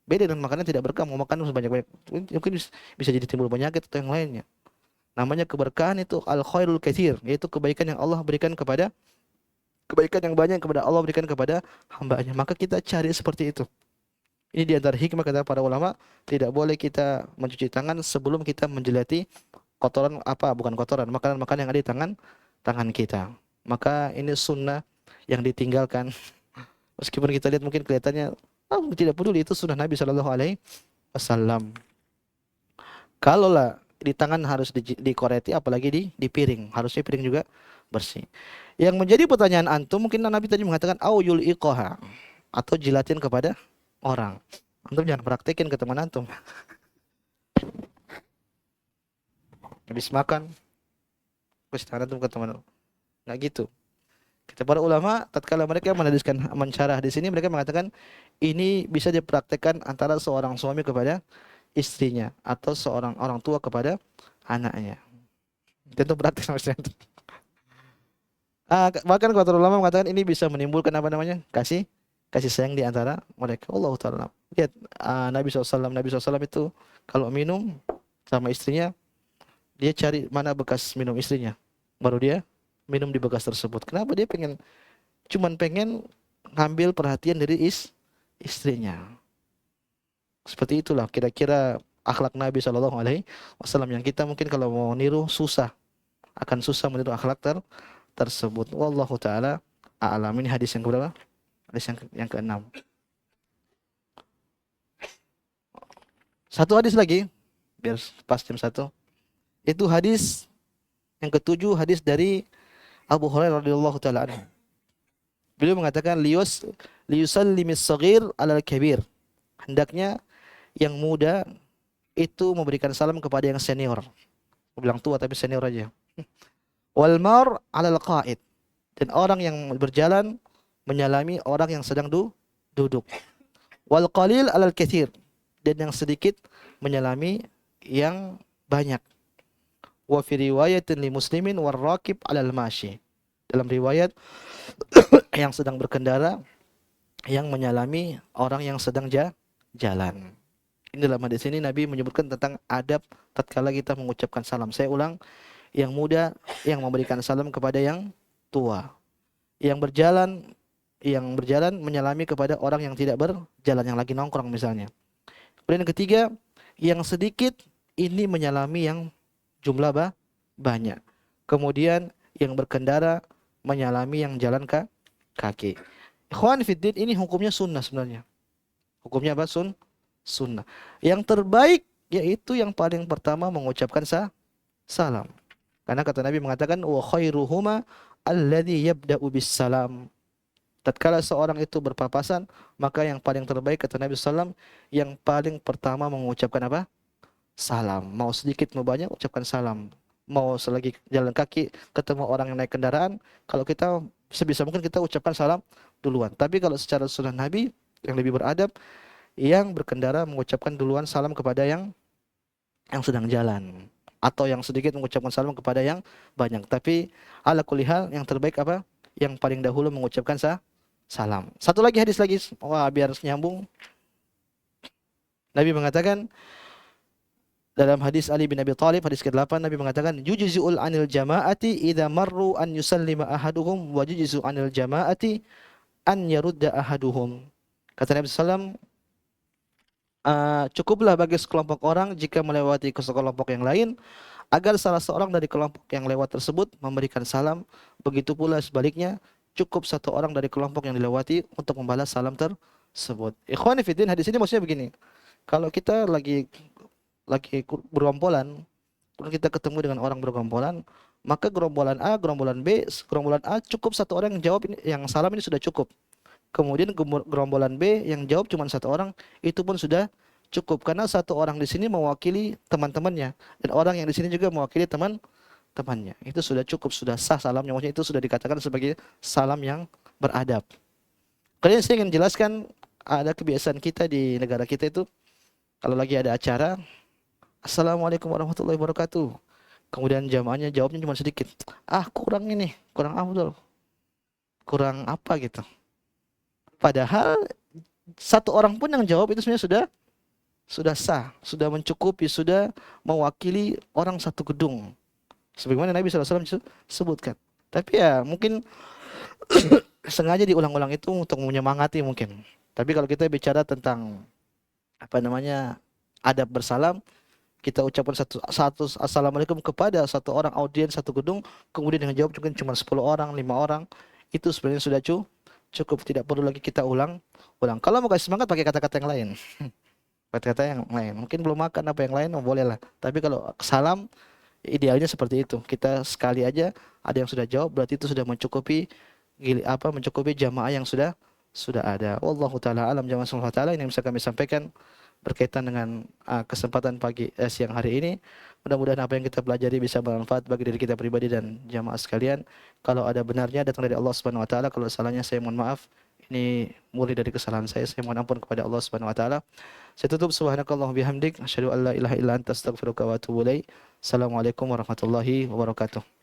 Beda dengan makanan tidak berkah, mau makan sebanyak-banyak mungkin bisa jadi timbul penyakit atau yang lainnya. Namanya keberkahan itu al-khairul katsir, yaitu kebaikan yang Allah berikan kepada kebaikan yang banyak kepada Allah berikan kepada hamba-Nya. Maka kita cari seperti itu. Ini di antara hikmah kata para ulama, tidak boleh kita mencuci tangan sebelum kita menjilati kotoran bukan kotoran, makanan-makanan yang ada di tangan kita. Maka ini sunnah yang ditinggalkan. Meskipun kita lihat mungkin kelihatannya tidak peduli, itu sunnah Nabi Shallallahu alaihi wasallam. Kalaulah di tangan harus dikoreti, apalagi di piring, harusnya piring juga bersih. Yang menjadi pertanyaan antum, mungkin Nabi tadi mengatakan au yul'iqaha, atau jilatin kepada orang. Antum jangan praktekin ke teman antum. Habis makan, terus tangan antum ke teman. Nggak gitu. Kata para ulama, tatkala mereka mensyarah di sini, mereka mengatakan ini bisa dipraktekkan antara seorang suami kepada istrinya atau seorang orang tua kepada anaknya. Tentu praktek maksudnya. Bahkan para ulama mengatakan ini bisa menimbulkan kasih sayang di antara mereka. Allah Ta'ala. Lihat Nabi SAW itu kalau minum sama istrinya, dia cari mana bekas minum istrinya, baru dia minum di bekas tersebut. Kenapa? Dia cuman pengen ngambil perhatian dari istrinya. Seperti itulah kira-kira akhlak Nabi SAW yang kita mungkin kalau mau niru akan susah meniru akhlak tersebut. Wallahu taala a'lam. Ini hadis yang keberapa? Hadis yang keenam. Satu hadis lagi biar pas jam 1. Itu hadis yang ketujuh, hadis dari Abu Hurairah radhiyallahu taala anhu. Beliau mengatakan liyusallimis saghir 'alal kabir. Hendaknya yang muda itu memberikan salam kepada yang senior. Aku bilang tua tapi senior aja. Wal mar 'alal qa'id. Dan orang yang berjalan menyalami orang yang sedang duduk. Wal qalil 'alal katsir. Dan yang sedikit menyalami yang banyak. Wa fi riwayatin li muslimin war raqib 'alal mashi. Dalam riwayat yang sedang berkendara yang menyalami orang yang sedang jalan. Ini dalam hadis ini Nabi menyebutkan tentang adab tatkala kita mengucapkan salam. Saya ulang, yang muda yang memberikan salam kepada yang tua. Yang berjalan menyalami kepada orang yang tidak berjalan, yang lagi nongkrong misalnya. Kemudian yang ketiga, yang sedikit ini menyalami yang jumlah banyak. Kemudian yang berkendara menyalami yang jalan kaki. Ikhwan fiddin, ini hukumnya sunnah sebenarnya. Hukumnya apa? Sunnah. Yang terbaik yaitu yang paling pertama mengucapkan salam. Karena kata Nabi mengatakan wa khairuhuma alladhi yabda'u bis salam. Tatkala seorang itu berpapasan, maka yang paling terbaik kata Nabi sallam yang paling pertama mengucapkan apa? Salam. Mau sedikit mau banyak ucapkan salam. Mau selagi jalan kaki ketemu orang yang naik kendaraan, kalau kita sebisa mungkin kita ucapkan salam duluan. Tapi kalau secara sunnah Nabi yang lebih beradab, yang berkendara mengucapkan duluan salam kepada yang sedang jalan, atau yang sedikit mengucapkan salam kepada yang banyak. Tapi ala kulli hal yang terbaik apa? Yang paling dahulu mengucapkan salam. Satu lagi hadis lagi, wah biar nyambung. Nabi mengatakan dalam hadis Ali bin Abi Thalib, hadis ke-8, Nabi mengatakan yujzi'ul 'anil jama'ati idza marru an yusallima ahaduhum wa yujzi'u 'anil jama'ati an yarudda ahaduhum. Kata Nabi sallallahu cukuplah bagi sekelompok orang jika melewati ke sekelompok yang lain agar salah seorang dari kelompok yang lewat tersebut memberikan salam, begitu pula sebaliknya cukup satu orang dari kelompok yang dilewati untuk membalas salam tersebut. Ikhwani fiddin, hadis ini maksudnya begini. Kalau kita lagi bergombolan, kemudian kita ketemu dengan orang bergombolan, maka gerombolan A, gerombolan B, gerombolan A cukup satu orang yang jawab ini, yang salam ini sudah cukup. Kemudian gerombolan B yang jawab cuma satu orang, itu pun sudah cukup karena satu orang di sini mewakili teman-temannya dan orang yang di sini juga mewakili teman-temannya. Itu sudah cukup, sudah sah salamnya. Maksudnya itu sudah dikatakan sebagai salam yang beradab. Kemudian saya ingin jelaskan ada kebiasaan kita di negara kita itu kalau lagi ada acara, Assalamualaikum warahmatullahi wabarakatuh. Kemudian jamaahnya jawabnya cuma sedikit. Kurang ini, kurang afdal. Kurang apa gitu. Padahal satu orang pun yang jawab itu sebenarnya sudah sah, sudah mencukupi, sudah mewakili orang satu gedung. Sebagaimana Nabi SAW sebutkan. Tapi ya mungkin sengaja diulang-ulang itu untuk menyemangati mungkin. Tapi kalau kita bicara tentang adab bersalam, kita ucapkan satu assalamualaikum kepada satu orang audiens satu gedung, kemudian yang jawab mungkin cuma 10 orang, 5 orang, itu sebenarnya sudah cukup, tidak perlu lagi kita ulang. Kalau mau kasih semangat pakai kata-kata yang lain. Kata-kata yang lain. Mungkin belum makan apa yang lain, boleh lah. Tapi kalau salam idealnya seperti itu. Kita sekali aja ada yang sudah jawab, berarti itu sudah mencukupi jamaah yang sudah ada. Wallahu taala alam, jamaah sallallahu taala ini yang bisa kami sampaikan berkaitan dengan kesempatan siang hari ini. Mudah-mudahan apa yang kita pelajari bisa bermanfaat bagi diri kita pribadi dan jamaah sekalian. Kalau ada benarnya datang dari Allah Subhanahu wa taala, kalau salahnya saya mohon maaf. Ini murni dari kesalahan saya mohon ampun kepada Allah Subhanahu wa taala. Saya tutup, subhanakallah bihamdik asyhadu an la ilaha illa anta astaghfiruka wa atubu ilaik. Assalamualaikum warahmatullahi wabarakatuh.